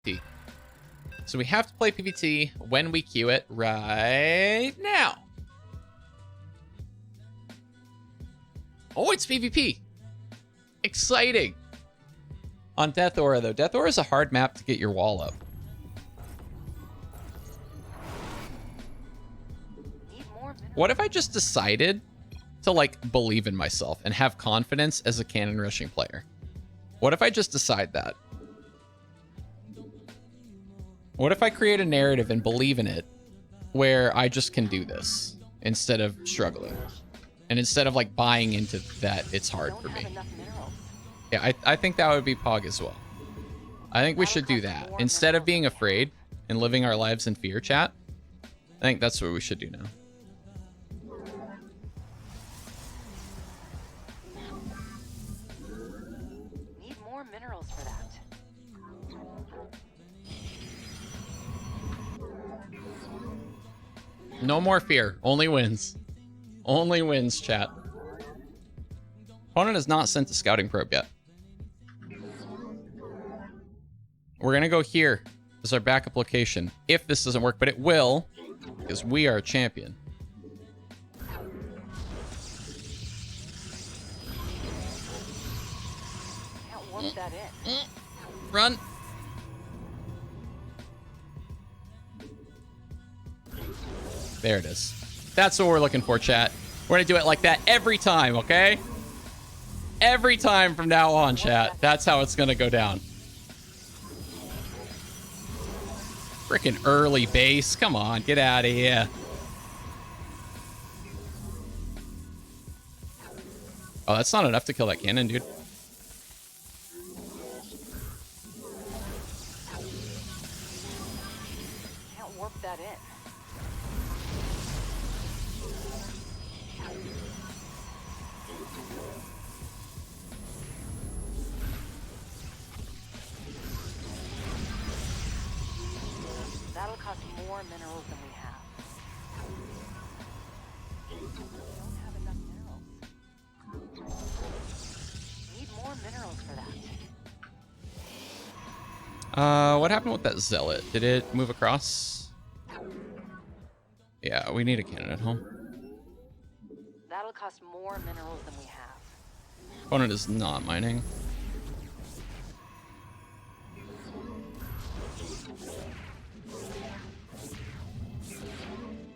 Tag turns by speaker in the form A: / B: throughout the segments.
A: PvP. So we have to play PvP when we queue it right now. Oh, it's PvP. Exciting. On Death Aura, though. Death Aura is a hard map to get your wall up. What if I just decided to, like, believe in myself and have confidence as a cannon rushing player? What if I just decide that? What if I create a narrative and believe in it where I just can do this instead of struggling? And instead of, like, buying into that it's hard for me. Yeah, I think that would be Pog as well. I think we should do that. Instead of being afraid and living our lives in fear, chat, I think that's what we should do now.
B: Need more minerals for that.
A: No more fear. Only wins. Only wins, chat. Opponent has not sent a scouting probe yet. We're going to go here as our backup location if this doesn't work, but it will because we are a champion.
B: Can't warp that in.
A: Run. There it is. That's what we're looking for, chat. We're going to do it like that every time, okay? Every time from now on, chat. That's how it's going to go down. Freaking early base. Come on, get out of here. Oh, that's not enough to kill that cannon, dude.
B: Can't warp that in. That'll cost more minerals than we have. We don't have enough minerals. Need more minerals for that.
A: What happened with that zealot? Did it move across? Yeah, we need a cannon at home.
B: That'll cost more minerals than we have.
A: Opponent is not mining.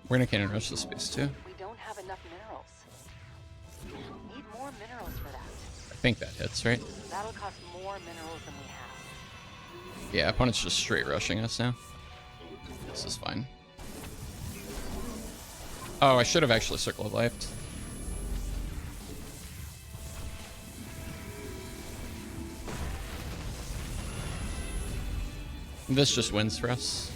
A: We're gonna cannon rush this space too.
B: We don't have enough minerals. Need more minerals for that.
A: I think that hits, right?
B: That'll cost more minerals than we have.
A: Yeah, opponent's just straight rushing us now. This is fine. Oh, I should have actually circle of life. This just wins for us.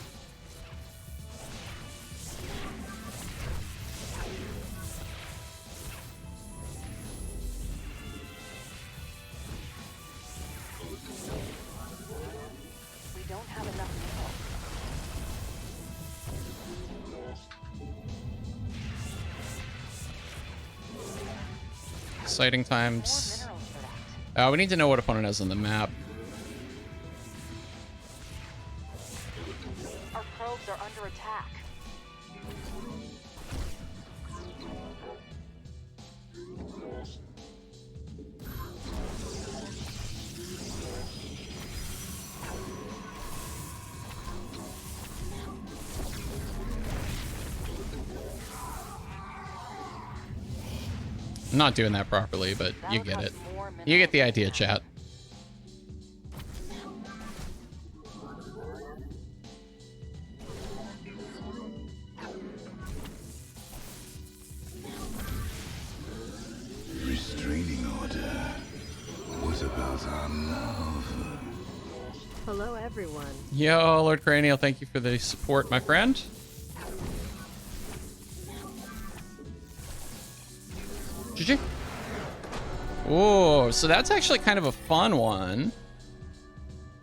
B: We don't have enough minerals.
A: Exciting
B: More
A: times.
B: minerals for that.
A: We need to know what opponent has on the map.
B: Our probes are under attack.
A: I'm not doing that properly, but you get it. You get the idea, chat.
C: Restraining order. What about our love?
D: Hello, everyone.
A: Yo, Lord Cranial, thank you for the support, my friend. GG. Oh, so that's actually kind of a fun one.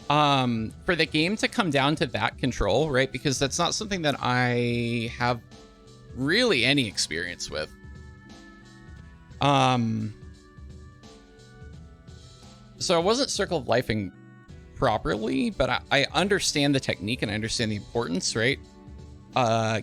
A: For the game to come down to that control, right? Because that's not something that I have really any experience with. So I wasn't Circle of Lifing properly, but I understand the technique and I understand the importance, right?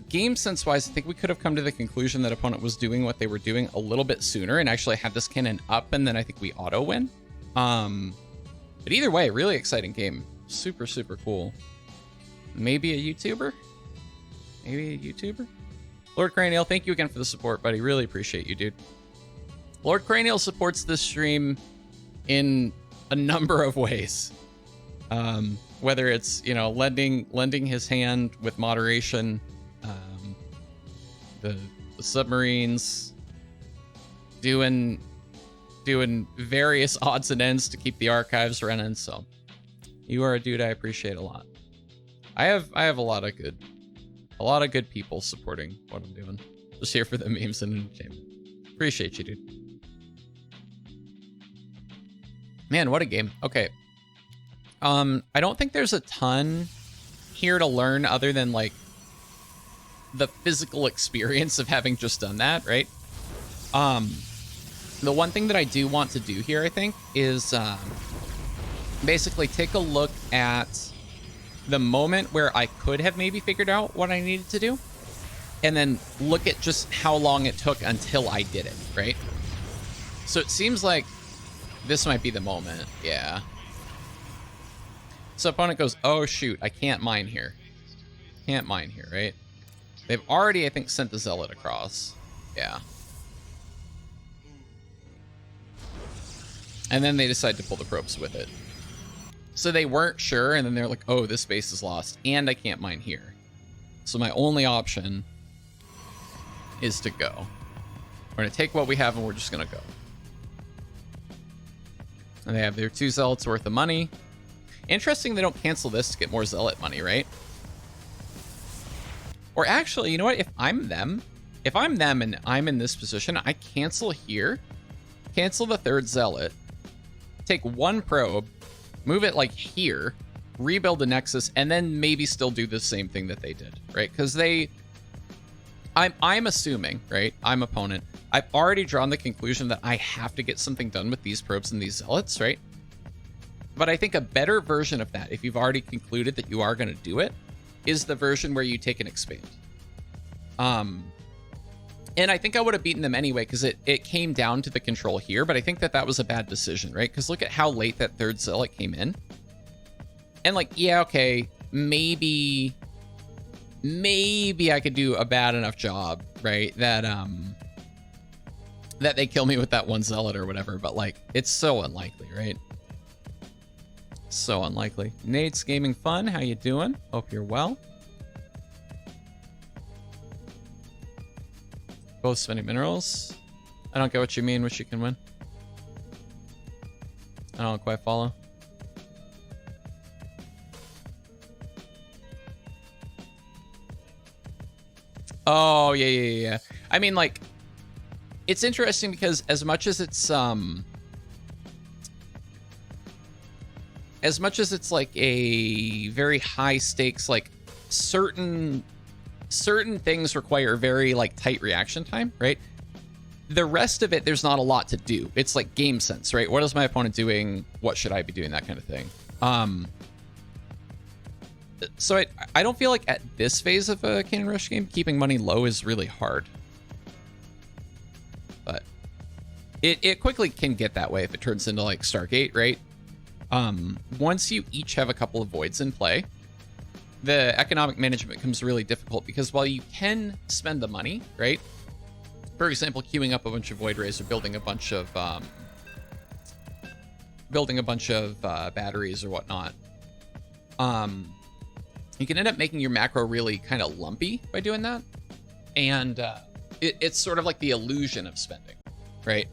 A: Game sense wise, I think we could have come to the conclusion that opponent was doing what they were doing a little bit sooner and actually had this cannon up, and then I think we auto win. But either way, really exciting game. Super, super cool. Maybe a YouTuber? Maybe a YouTuber? Lord Cranial, thank you again for the support, buddy. Really appreciate you, dude. Lord Cranial supports this stream in a number of ways. Whether it's, you know, lending his hand with moderation, the submarines, doing various odds and ends to keep the archives running. So you are a dude I appreciate a lot. I have a lot of good people supporting what I'm doing. Just here for the memes and entertainment. Appreciate you, dude. Man, what a game. Okay. I don't think there's a ton here to learn other than like the physical experience of having just done that, right? The one thing that I do want to do here, I think, is basically take a look at the moment where I could have maybe figured out what I needed to do, and then look at just how long it took until I did it, right? So it seems like this might be the moment. Yeah. So opponent goes, oh shoot, I can't mine here. Can't mine here, right? They've already, I think, sent the zealot across. Yeah. And then they decide to pull the probes with it. So they weren't sure, and then they're like, oh, this base is lost, and I can't mine here. So my only option is to go. We're going to take what we have, and we're just going to go. And they have their 2 zealots worth of money. Interesting they don't cancel this to get more zealot money, right? Or actually, you know what? If I'm them and I'm in this position, I cancel here, cancel the 3rd zealot, take 1 probe, move it like here, rebuild the nexus, and then maybe still do the same thing that they did, right? Because I'm assuming, right? I'm opponent. I've already drawn the conclusion that I have to get something done with these probes and these zealots, right? But I think a better version of that, if you've already concluded that you are going to do it, is the version where you take and expand. And I think I would have beaten them anyway, because it came down to the control here, but I think that was a bad decision, right? Because look at how late that 3rd zealot came in. And like, yeah, okay, maybe I could do a bad enough job, right? That they kill me with that 1 zealot or whatever, but like, it's so unlikely, right? So unlikely. Nate's Gaming Fun, how you doing? Hope you're well. Both spending minerals. I don't get what you mean, which you can win. I don't quite follow. Oh, yeah. I mean, like, it's interesting because as much as it's like a very high stakes, like certain things require very like tight reaction time, right? The rest of it, there's not a lot to do. It's like game sense, right? What is my opponent doing? What should I be doing? That kind of thing. So I don't feel like at this phase of a Cannon Rush game, keeping money low is really hard. But it quickly can get that way if it turns into like Stargate, right? Once you each have a couple of voids in play, the economic management becomes really difficult, because while you can spend the money, right? For example, queuing up a bunch of void rays or building a bunch of batteries or whatnot, you can end up making your macro really kind of lumpy by doing that. And it's sort of like the illusion of spending, right?